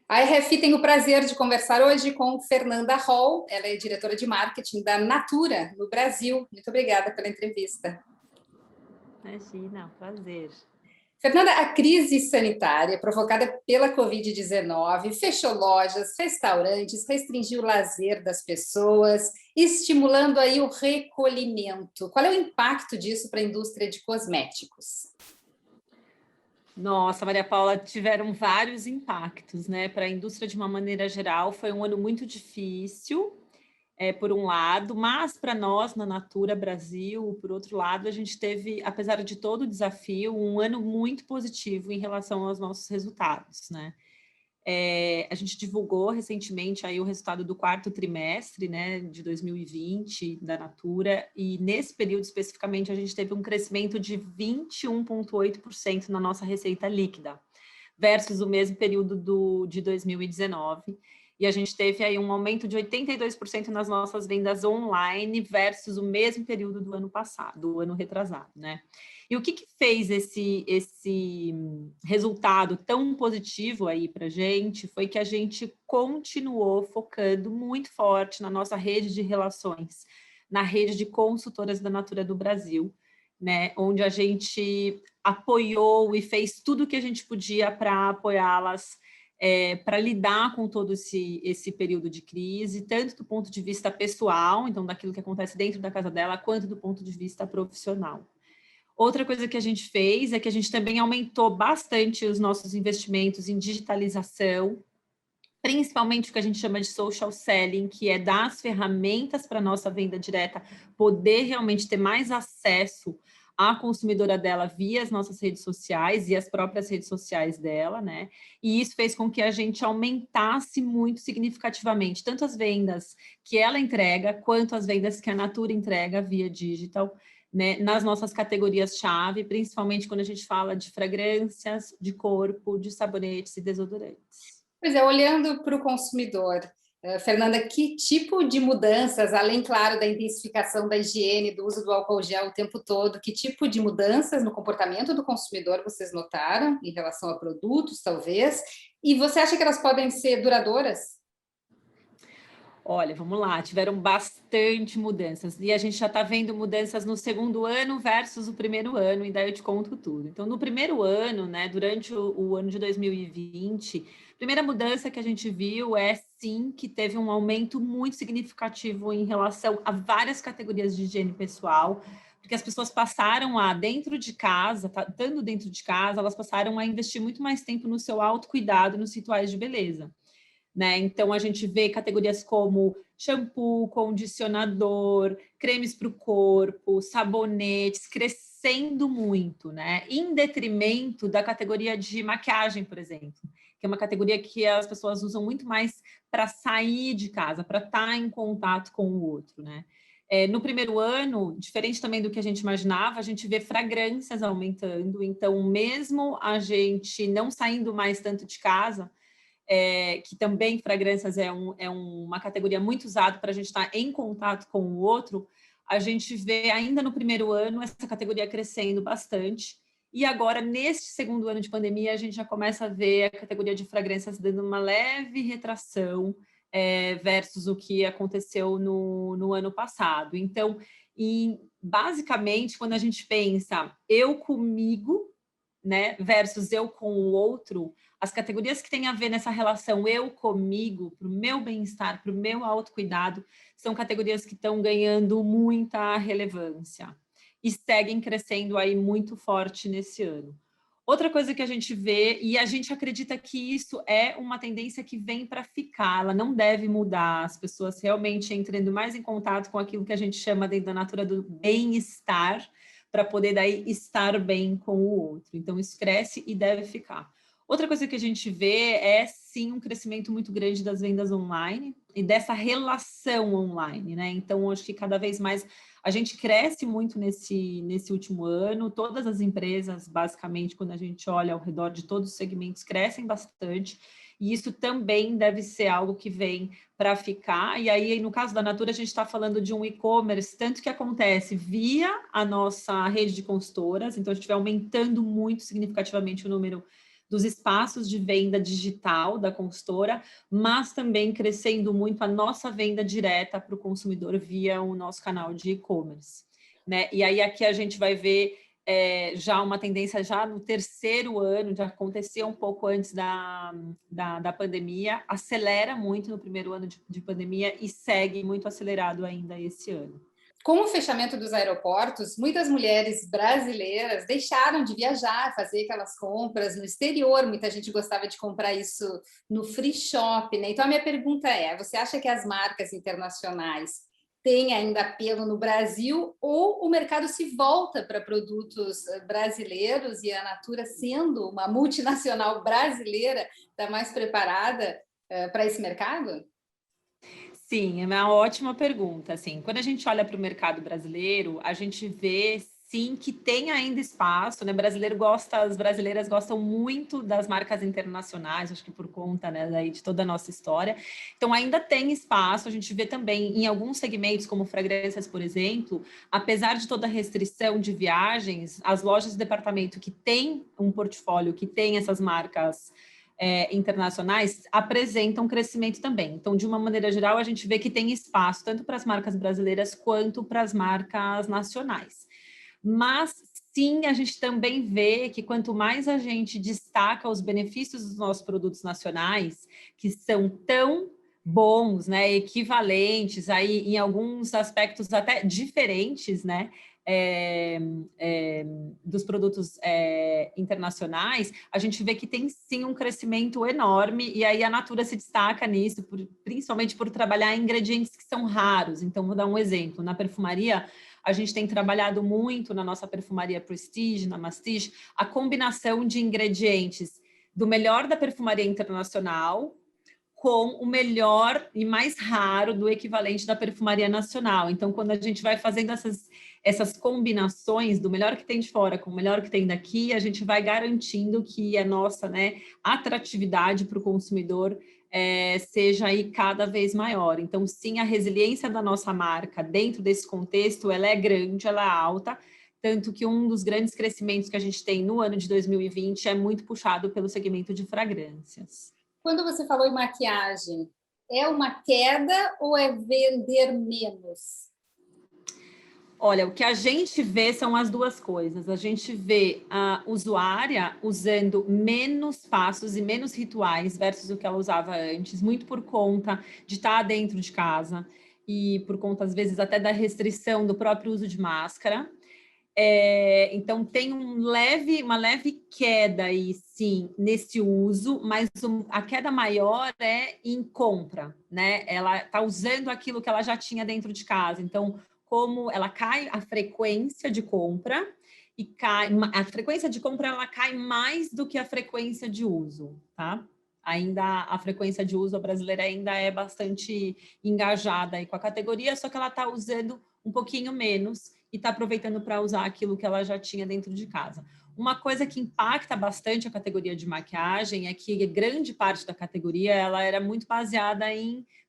A RFI tem o prazer de conversar hoje com Fernanda Hall, ela é diretora de marketing da Natura, no Brasil. Muito obrigada pela entrevista. Imagina, prazer. Fernanda, a crise sanitária provocada pela Covid-19 fechou lojas, restaurantes, restringiu o lazer das pessoas, estimulando aí o recolhimento. Qual é o impacto disso para a indústria de cosméticos? Nossa, Maria Paula, tiveram vários impactos, né? Para a indústria de uma maneira geral, foi um ano muito difícil, por um lado, mas para nós, na Natura Brasil, por outro lado, a gente teve, apesar de todo o desafio, um ano muito positivo em relação aos nossos resultados, né? A gente divulgou recentemente aí o resultado do quarto trimestre, né, de 2020 da Natura, e nesse período especificamente a gente teve um crescimento de 21,8% na nossa receita líquida, versus o mesmo período de 2019. E a gente teve aí um aumento de 82% nas nossas vendas online versus o mesmo período do ano passado, do ano retrasado, né? E o que fez esse resultado tão positivo aí para a gente foi que a gente continuou focando muito forte na nossa rede de relações, na rede de consultoras da Natura do Brasil, né? Onde a gente apoiou e fez tudo o que a gente podia para apoiá-las, para lidar com todo esse período de crise, tanto do ponto de vista pessoal, então daquilo que acontece dentro da casa dela, quanto do ponto de vista profissional. Outra coisa que a gente fez é que a gente também aumentou bastante os nossos investimentos em digitalização, principalmente o que a gente chama de social selling, que é dar as ferramentas para a nossa venda direta poder realmente ter mais acesso à consumidora dela via as nossas redes sociais e as próprias redes sociais dela, né? E isso fez com que a gente aumentasse muito significativamente tanto as vendas que ela entrega, quanto as vendas que a Natura entrega via digital, né, nas nossas categorias-chave, principalmente quando a gente fala de fragrâncias, de corpo, de sabonetes e desodorantes. Pois é, olhando para o consumidor, Fernanda, que tipo de mudanças, além, claro, da intensificação da higiene, do uso do álcool gel o tempo todo, que tipo de mudanças no comportamento do consumidor vocês notaram em relação a produtos, talvez? E você acha que elas podem ser duradouras? Olha, vamos lá, tiveram bastante mudanças. E a gente já está vendo mudanças no segundo ano versus o primeiro ano, e daí eu te conto tudo. Então, no primeiro ano, né, durante o ano de 2020, a primeira mudança que a gente viu é, sim, que teve um aumento muito significativo em relação a várias categorias de higiene pessoal, porque as pessoas passaram a, dentro de casa, estando dentro de casa, elas passaram a investir muito mais tempo no seu autocuidado, nos rituais de beleza. Né? Então, a gente vê categorias como shampoo, condicionador, cremes para o corpo, sabonetes, crescendo muito, né? Em detrimento da categoria de maquiagem, por exemplo, que é uma categoria que as pessoas usam muito mais para sair de casa, para estar em contato com o outro, né? No primeiro ano, diferente também do que a gente imaginava, a gente vê fragrâncias aumentando, então, mesmo a gente não saindo mais tanto de casa, que também fragrâncias é uma categoria muito usada para a gente estar em contato com o outro, a gente vê ainda no primeiro ano essa categoria crescendo bastante. E agora, neste segundo ano de pandemia, a gente já começa a ver a categoria de fragrâncias dando uma leve retração versus o que aconteceu no ano passado. Então, basicamente, quando a gente pensa eu comigo, né, versus eu com o outro, as categorias que têm a ver nessa relação eu comigo, para o meu bem-estar, para o meu autocuidado, são categorias que estão ganhando muita relevância e seguem crescendo aí muito forte nesse ano. Outra coisa que a gente vê, e a gente acredita que isso é uma tendência que vem para ficar, ela não deve mudar, as pessoas realmente entrando mais em contato com aquilo que a gente chama dentro da Natura do bem-estar, para poder daí estar bem com o outro. Então, isso cresce e deve ficar. Outra coisa que a gente vê é, sim, um crescimento muito grande das vendas online e dessa relação online, né? Então, acho que cada vez mais a gente cresce muito nesse último ano. Todas as empresas, basicamente, quando a gente olha ao redor de todos os segmentos, crescem bastante. E isso também deve ser algo que vem para ficar. E aí, no caso da Natura, a gente está falando de um e-commerce, tanto que acontece via a nossa rede de consultoras, então a gente vai aumentando muito significativamente o número dos espaços de venda digital da consultora, mas também crescendo muito a nossa venda direta para o consumidor via o nosso canal de e-commerce, né? E aí aqui a gente vai ver já uma tendência já no terceiro ano, já acontecia um pouco antes da pandemia, acelera muito no primeiro ano de pandemia e segue muito acelerado ainda esse ano. Com o fechamento dos aeroportos, muitas mulheres brasileiras deixaram de viajar, fazer aquelas compras no exterior. Muita gente gostava de comprar isso no free shop, né? Então, a minha pergunta é: você acha que as marcas internacionais têm ainda apelo no Brasil ou o mercado se volta para produtos brasileiros e a Natura, sendo uma multinacional brasileira, está mais preparada para esse mercado? Sim, é uma ótima pergunta. Assim, quando a gente olha para o mercado brasileiro, a gente vê sim que tem ainda espaço, né? As brasileiras gostam muito das marcas internacionais, acho que por conta, né, daí de toda a nossa história. Então ainda tem espaço. A gente vê também em alguns segmentos, como fragrâncias, por exemplo, apesar de toda a restrição de viagens, as lojas de departamento que têm um portfólio, que tem essas marcas internacionais apresentam crescimento também. Então, de uma maneira geral, a gente vê que tem espaço tanto para as marcas brasileiras quanto para as marcas nacionais. Mas, sim, a gente também vê que quanto mais a gente destaca os benefícios dos nossos produtos nacionais, que são tão bons, né, equivalentes, aí em alguns aspectos até diferentes, né, dos produtos internacionais, a gente vê que tem sim um crescimento enorme, e aí a Natura se destaca nisso, principalmente por trabalhar ingredientes que são raros. Então, vou dar um exemplo. Na perfumaria, a gente tem trabalhado muito na nossa perfumaria Prestige, na Mastige, a combinação de ingredientes do melhor da perfumaria internacional com o melhor e mais raro do equivalente da perfumaria nacional. Então, quando a gente vai fazendo essas combinações do melhor que tem de fora com o melhor que tem daqui, a gente vai garantindo que a nossa, né, atratividade para o consumidor seja aí cada vez maior. Então, sim, a resiliência da nossa marca dentro desse contexto, ela é grande, ela é alta, tanto que um dos grandes crescimentos que a gente tem no ano de 2020 é muito puxado pelo segmento de fragrâncias. Quando você falou em maquiagem, é uma queda ou é vender menos? Olha, o que a gente vê são as duas coisas. A gente vê a usuária usando menos passos e menos rituais versus o que ela usava antes, muito por conta de estar dentro de casa e por conta, às vezes, até da restrição do próprio uso de máscara. Então, tem uma leve queda aí, sim, nesse uso, mas a queda maior é em compra, né? Ela está usando aquilo que ela já tinha dentro de casa. Então, como ela cai a frequência de compra, a frequência de compra ela cai mais do que a frequência de uso, tá? Ainda a frequência de uso brasileira ainda é bastante engajada aí com a categoria, só que ela está usando um pouquinho menos e está aproveitando para usar aquilo que ela já tinha dentro de casa. Uma coisa que impacta bastante a categoria de maquiagem é que grande parte da categoria ela era muito baseada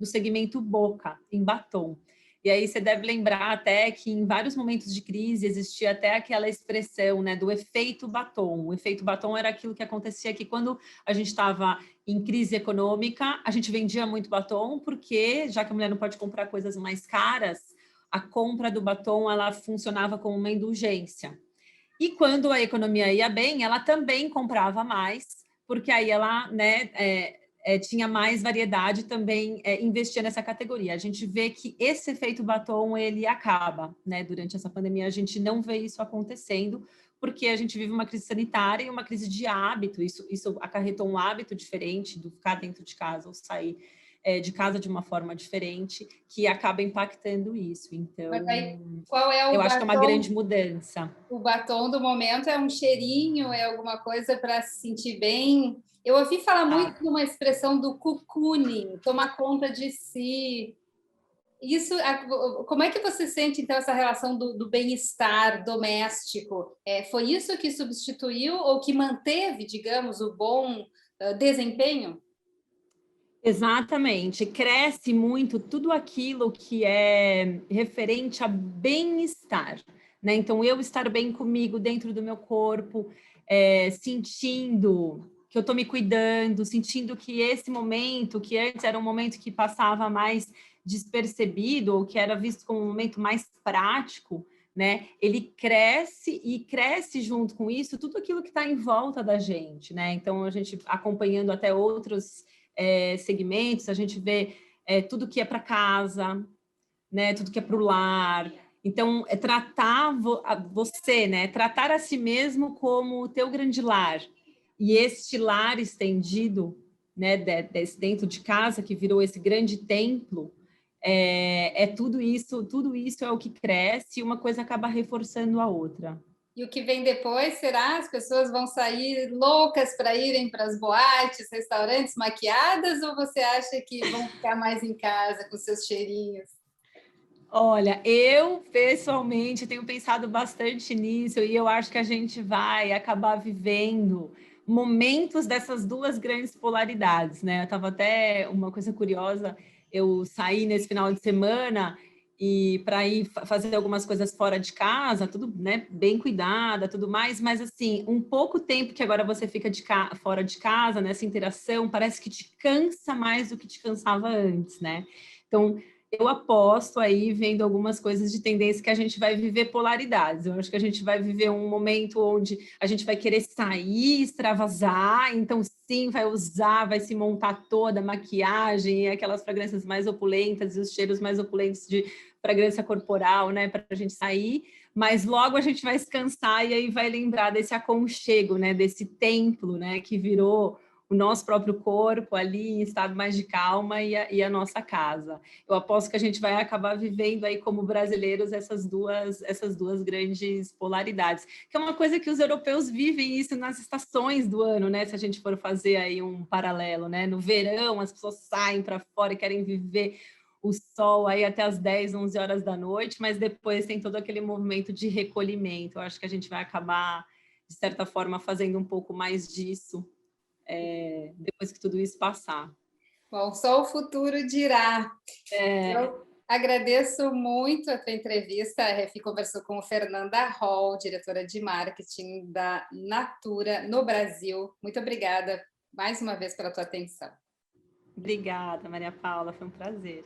no segmento boca, em batom. E aí você deve lembrar até que em vários momentos de crise existia até aquela expressão, né, do efeito batom. O efeito batom era aquilo que acontecia que quando a gente estava em crise econômica, a gente vendia muito batom porque, já que a mulher não pode comprar coisas mais caras, a compra do batom ela funcionava como uma indulgência. E quando a economia ia bem, ela também comprava mais, porque aí ela, né, tinha mais variedade, também investia nessa categoria. A gente vê que esse efeito batom ele acaba, né? Durante essa pandemia a gente não vê isso acontecendo, porque a gente vive uma crise sanitária e uma crise de hábito. Isso acarretou um hábito diferente do ficar dentro de casa ou sair de casa de uma forma diferente, que acaba impactando isso. Então, Mas aí, qual é o eu acho que é uma grande batom? mudança. O batom do momento é um cheirinho, é alguma coisa para se sentir bem? Eu ouvi falar muito de uma expressão do cocooning, tomar conta de si. Isso, como é que você sente, então, essa relação do bem-estar doméstico? Foi isso que substituiu ou que manteve, digamos, o bom desempenho? Exatamente, cresce muito tudo aquilo que é referente a bem-estar, né? Então, eu estar bem comigo dentro do meu corpo, sentindo que eu estou me cuidando, sentindo que esse momento, que antes era um momento que passava mais despercebido, ou que era visto como um momento mais prático, né? Ele cresce e cresce junto com isso tudo aquilo que está em volta da gente, né? Então, a gente acompanhando até outros segmentos, a gente vê tudo que é para casa, né? Tudo que é para o lar. Então, é tratar você, né? Tratar a si mesmo como o teu grande lar. E este lar estendido, né? Dentro de casa, que virou esse grande templo, tudo isso é o que cresce e uma coisa acaba reforçando a outra. E o que vem depois será? As pessoas vão sair loucas para irem para as boates, restaurantes maquiadas, ou você acha que vão ficar mais em casa com seus cheirinhos? Olha, eu pessoalmente tenho pensado bastante nisso e eu acho que a gente vai acabar vivendo momentos dessas duas grandes polaridades, né? Eu tava até uma coisa curiosa, eu saí nesse final de semana e para ir fazer algumas coisas fora de casa, tudo, né, bem cuidada, tudo mais, mas assim, um pouco tempo que agora você fica fora de casa, nessa interação, parece que te cansa mais do que te cansava antes, né? Então, eu aposto aí, vendo algumas coisas de tendência, que a gente vai viver polaridades. Eu acho que a gente vai viver um momento onde a gente vai querer sair, extravasar, então sim, vai usar, vai se montar toda a maquiagem, aquelas fragrâncias mais opulentas e os cheiros mais opulentos de fragrância corporal, né, para a gente sair, mas logo a gente vai se cansar e aí vai lembrar desse aconchego, né, desse templo, né, que virou o nosso próprio corpo ali em estado mais de calma e a nossa casa. Eu aposto que a gente vai acabar vivendo aí como brasileiros essas duas grandes polaridades, que é uma coisa que os europeus vivem isso nas estações do ano, né? Se a gente for fazer aí um paralelo, né? No verão as pessoas saem para fora e querem viver o sol aí até as 10, 11 horas da noite, mas depois tem todo aquele movimento de recolhimento. Eu acho que a gente vai acabar, de certa forma, fazendo um pouco mais disso depois que tudo isso passar. Bom, só o futuro dirá. Eu agradeço muito a tua entrevista. A Refi conversou com Fernanda Hall, diretora de marketing da Natura no Brasil. Muito obrigada mais uma vez pela tua atenção. Obrigada, Maria Paula, foi um prazer.